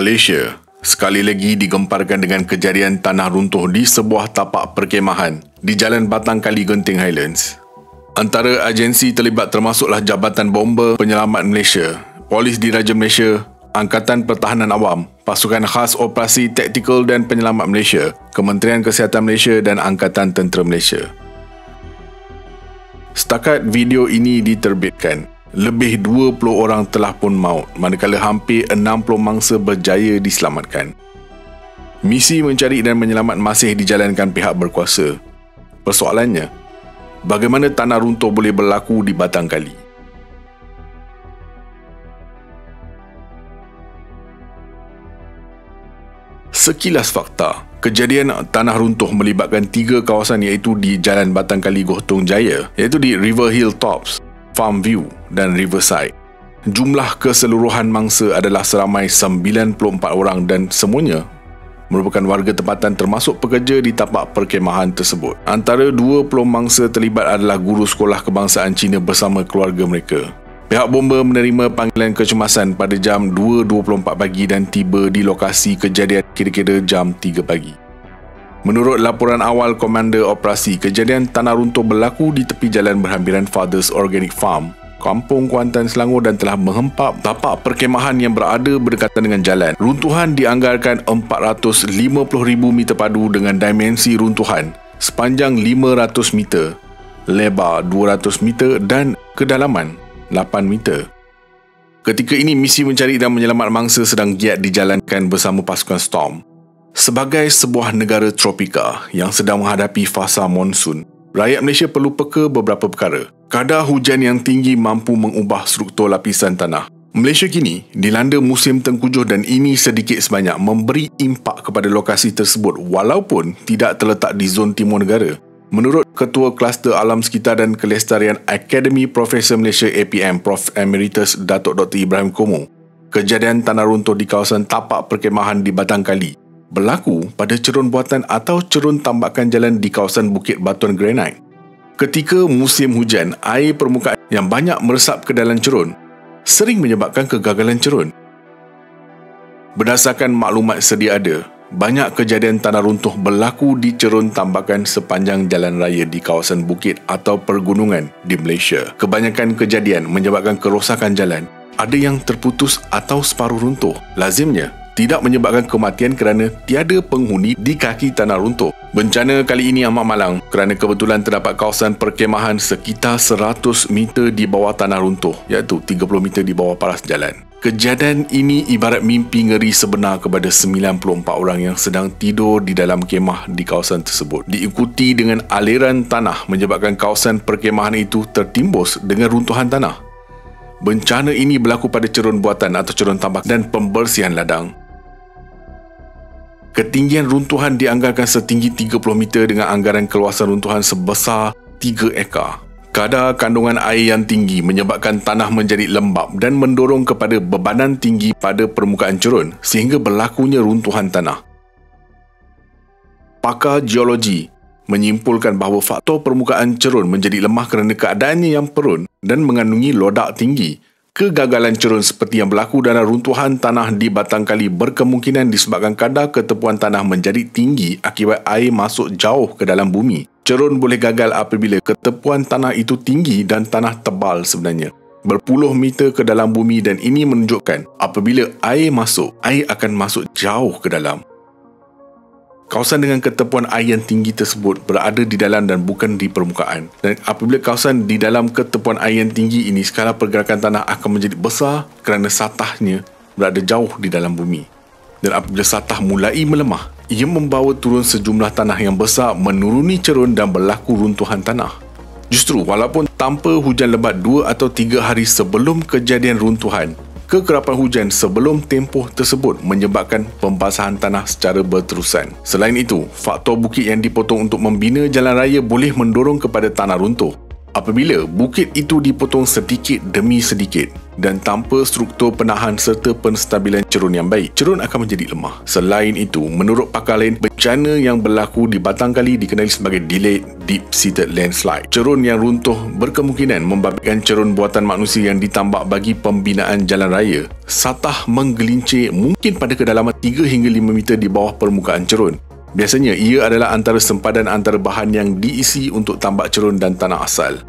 Malaysia sekali lagi digemparkan dengan kejadian tanah runtuh di sebuah tapak perkemahan di Jalan Batang Kali, Genting Highlands. Antara agensi terlibat termasuklah Jabatan Bomba Penyelamat Malaysia, Polis Diraja Malaysia, Angkatan Pertahanan Awam, Pasukan Khas Operasi Taktikal dan Penyelamat Malaysia, Kementerian Kesihatan Malaysia dan Angkatan Tentera Malaysia. Setakat video ini diterbitkan, lebih 20 orang telah pun maut, manakala hampir 60 mangsa berjaya diselamatkan. Misi mencari dan menyelamat masih dijalankan pihak berkuasa. Persoalannya, bagaimana tanah runtuh boleh berlaku di Batang Kali? Sekilas fakta, kejadian tanah runtuh melibatkan 3 kawasan iaitu di Jalan Batang Kali Gotong Jaya, iaitu di River Hill Tops, Farm View dan Riverside. Jumlah keseluruhan mangsa adalah seramai 94 orang dan semuanya merupakan warga tempatan termasuk pekerja di tapak perkemahan tersebut. Antara 20 mangsa terlibat adalah guru sekolah kebangsaan Cina bersama keluarga mereka. Pihak bomba menerima panggilan kecemasan pada jam 2.24 pagi dan tiba di lokasi kejadian kira-kira jam 3 pagi. Menurut laporan awal Komander Operasi, kejadian tanah runtuh berlaku di tepi jalan berhampiran Fathers Organic Farm, Kampung Kuantan, Selangor dan telah menghempap tapak perkemahan yang berada berdekatan dengan jalan. Runtuhan dianggarkan 450,000 meter padu dengan dimensi runtuhan sepanjang 500 meter, lebar 200 meter dan kedalaman 8 meter. Ketika ini, misi mencari dan menyelamat mangsa sedang giat dijalankan bersama pasukan Storm. Sebagai sebuah negara tropika yang sedang menghadapi fasa monsun, rakyat Malaysia perlu peka beberapa perkara. Kadar hujan yang tinggi mampu mengubah struktur lapisan tanah. Malaysia kini dilanda musim tengkujuh dan ini sedikit sebanyak memberi impak kepada lokasi tersebut walaupun tidak terletak di zon timur negara. Menurut Ketua Kluster Alam Sekitar dan Kelestarian Akademi Profesor Malaysia APM, Prof. Emeritus Datuk Dr. Ibrahim Komo, kejadian tanah runtuh di kawasan tapak perkemahan di Batang Kali berlaku pada cerun buatan atau cerun tambakan jalan di kawasan Bukit Batuan Granite. Ketika musim hujan, air permukaan yang banyak meresap ke dalam cerun sering menyebabkan kegagalan cerun. Berdasarkan maklumat sedia ada, banyak kejadian tanah runtuh berlaku di cerun tambakan sepanjang jalan raya di kawasan bukit atau pergunungan di Malaysia. Kebanyakan kejadian menyebabkan kerosakan jalan, ada yang terputus atau separuh runtuh. Lazimnya, tidak menyebabkan kematian kerana tiada penghuni di kaki tanah runtuh. Bencana kali ini amat malang kerana kebetulan terdapat kawasan perkemahan sekitar 100 meter di bawah tanah runtuh, iaitu 30 meter di bawah paras jalan. Kejadian ini ibarat mimpi ngeri sebenar kepada 94 orang yang sedang tidur di dalam kemah di kawasan tersebut. Diikuti dengan aliran tanah menyebabkan kawasan perkemahan itu tertimbus dengan runtuhan tanah. Bencana ini berlaku pada cerun buatan atau cerun tambak dan pembersihan ladang. Ketinggian runtuhan dianggarkan setinggi 30 meter dengan anggaran keluasan runtuhan sebesar 3 ekar. Kadar kandungan air yang tinggi menyebabkan tanah menjadi lembap dan mendorong kepada bebanan tinggi pada permukaan cerun sehingga berlakunya runtuhan tanah. Pakar geologi menyimpulkan bahawa faktor permukaan cerun menjadi lemah kerana keadaannya yang perun dan mengandungi lodak tinggi. Kegagalan cerun seperti yang berlaku dalam runtuhan tanah di Batang Kali berkemungkinan disebabkan kadar ketepuan tanah menjadi tinggi akibat air masuk jauh ke dalam bumi. Cerun boleh gagal apabila ketepuan tanah itu tinggi dan tanah tebal sebenarnya, berpuluh meter ke dalam bumi, dan ini menunjukkan apabila air masuk, air akan masuk jauh ke dalam. Kawasan dengan ketepuan air yang tinggi tersebut berada di dalam dan bukan di permukaan. Dan apabila kawasan di dalam ketepuan air yang tinggi ini, skala pergerakan tanah akan menjadi besar kerana satahnya berada jauh di dalam bumi. Dan apabila satah mulai melemah, ia membawa turun sejumlah tanah yang besar, menuruni cerun dan berlaku runtuhan tanah. Justru walaupun tanpa hujan lebat 2 atau 3 hari sebelum kejadian runtuhan, kekerapan hujan sebelum tempoh tersebut menyebabkan pembasahan tanah secara berterusan. Selain itu, faktor bukit yang dipotong untuk membina jalan raya boleh mendorong kepada tanah runtuh. Apabila bukit itu dipotong sedikit demi sedikit dan tanpa struktur penahan serta penstabilan cerun yang baik, cerun akan menjadi lemah. Selain itu, menurut pakar lain, bencana yang berlaku di Batang Kali dikenali sebagai delayed deep-seated landslide. Cerun yang runtuh berkemungkinan membabitkan cerun buatan manusia yang ditambak bagi pembinaan jalan raya. Satah menggelincir mungkin pada kedalaman 3 hingga 5 meter di bawah permukaan cerun. Biasanya, ia adalah antara sempadan antara bahan yang diisi untuk tambak cerun dan tanah asal.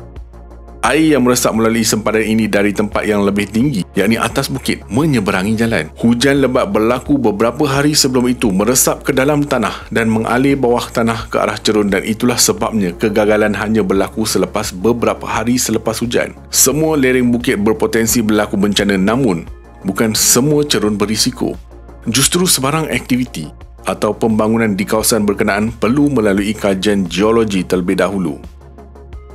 Air yang meresap melalui sempadan ini dari tempat yang lebih tinggi, yakni atas bukit, menyeberangi jalan. Hujan lebat berlaku beberapa hari sebelum itu meresap ke dalam tanah dan mengalir bawah tanah ke arah cerun, dan itulah sebabnya kegagalan hanya berlaku selepas beberapa hari selepas hujan. Semua lereng bukit berpotensi berlaku bencana, namun bukan semua cerun berisiko. Justru sebarang aktiviti atau pembangunan di kawasan berkenaan perlu melalui kajian geologi terlebih dahulu.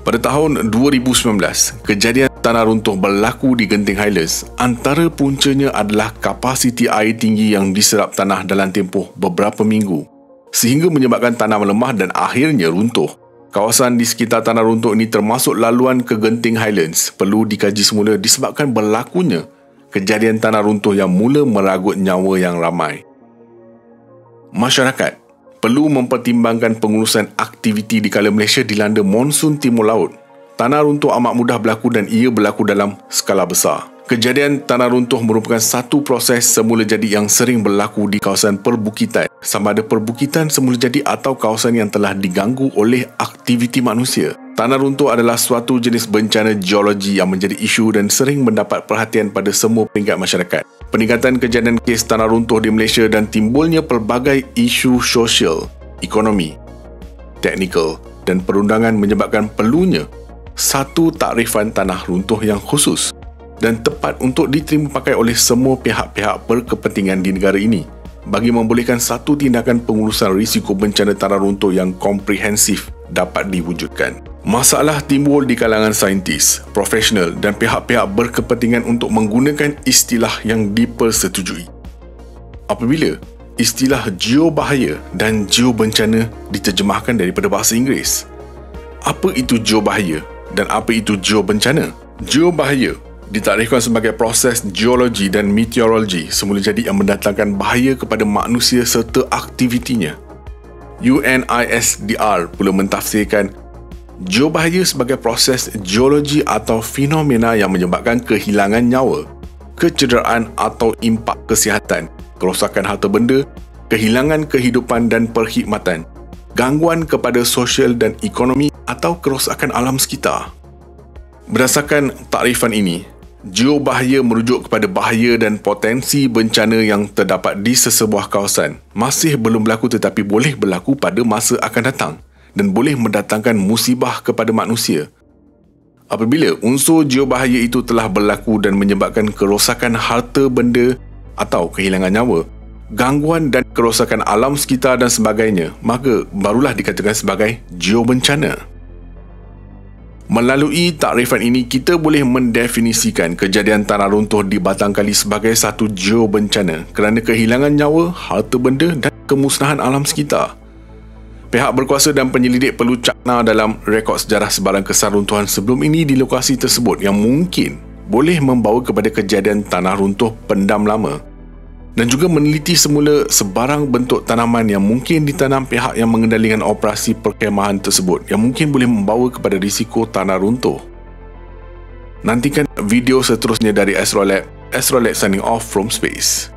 Pada tahun 2019, kejadian tanah runtuh berlaku di Genting Highlands. Antara puncanya adalah kapasiti air tinggi yang diserap tanah dalam tempoh beberapa minggu, sehingga menyebabkan tanah melemah dan akhirnya runtuh. Kawasan di sekitar tanah runtuh ini termasuk laluan ke Genting Highlands perlu dikaji semula disebabkan berlakunya kejadian tanah runtuh yang mula meragut nyawa yang ramai. Masyarakat perlu mempertimbangkan pengurusan aktiviti di kala Malaysia dilanda monsun timur laut. Tanah runtuh amat mudah berlaku dan ia berlaku dalam skala besar. Kejadian tanah runtuh merupakan satu proses semula jadi yang sering berlaku di kawasan perbukitan, sama ada perbukitan semula jadi atau kawasan yang telah diganggu oleh aktiviti manusia. Tanah runtuh adalah suatu jenis bencana geologi yang menjadi isu dan sering mendapat perhatian pada semua peringkat masyarakat. Peningkatan kejadian kes tanah runtuh di Malaysia dan timbulnya pelbagai isu sosial, ekonomi, teknikal dan perundangan menyebabkan perlunya satu takrifan tanah runtuh yang khusus dan tepat untuk diterima pakai oleh semua pihak-pihak berkepentingan di negara ini bagi membolehkan satu tindakan pengurusan risiko bencana tanah runtuh yang komprehensif dapat diwujudkan. Masalah timbul di kalangan saintis, profesional dan pihak-pihak berkepentingan untuk menggunakan istilah yang dipersetujui. Apabila istilah geobahaya dan geobencana diterjemahkan daripada bahasa Inggeris, apa itu geobahaya dan apa itu geobencana? Geobahaya ditakrifkan sebagai proses geologi dan meteorologi semula jadi yang mendatangkan bahaya kepada manusia serta aktivitinya. UNISDR pula mentafsirkan geobahaya sebagai proses geologi atau fenomena yang menyebabkan kehilangan nyawa, kecederaan atau impak kesihatan, kerosakan harta benda, kehilangan kehidupan dan perkhidmatan, gangguan kepada sosial dan ekonomi atau kerosakan alam sekitar. Berdasarkan takrifan ini, geobahaya merujuk kepada bahaya dan potensi bencana yang terdapat di sesebuah kawasan masih belum berlaku tetapi boleh berlaku pada masa akan datang dan boleh mendatangkan musibah kepada manusia. Apabila unsur geobahaya itu telah berlaku dan menyebabkan kerosakan harta benda atau kehilangan nyawa, gangguan dan kerosakan alam sekitar dan sebagainya, maka barulah dikatakan sebagai geobencana. Melalui takrifan ini, kita boleh mendefinisikan kejadian tanah runtuh di Batang Kali sebagai satu geobencana kerana kehilangan nyawa, harta benda dan kemusnahan alam sekitar. Pihak berkuasa dan penyelidik perlu cakna dalam rekod sejarah sebarang kesan runtuhan sebelum ini di lokasi tersebut yang mungkin boleh membawa kepada kejadian tanah runtuh pendam lama, dan juga meneliti semula sebarang bentuk tanaman yang mungkin ditanam pihak yang mengendalikan operasi perkhemahan tersebut yang mungkin boleh membawa kepada risiko tanah runtuh. Nantikan video seterusnya dari Astrolab. Astrolab signing off from space.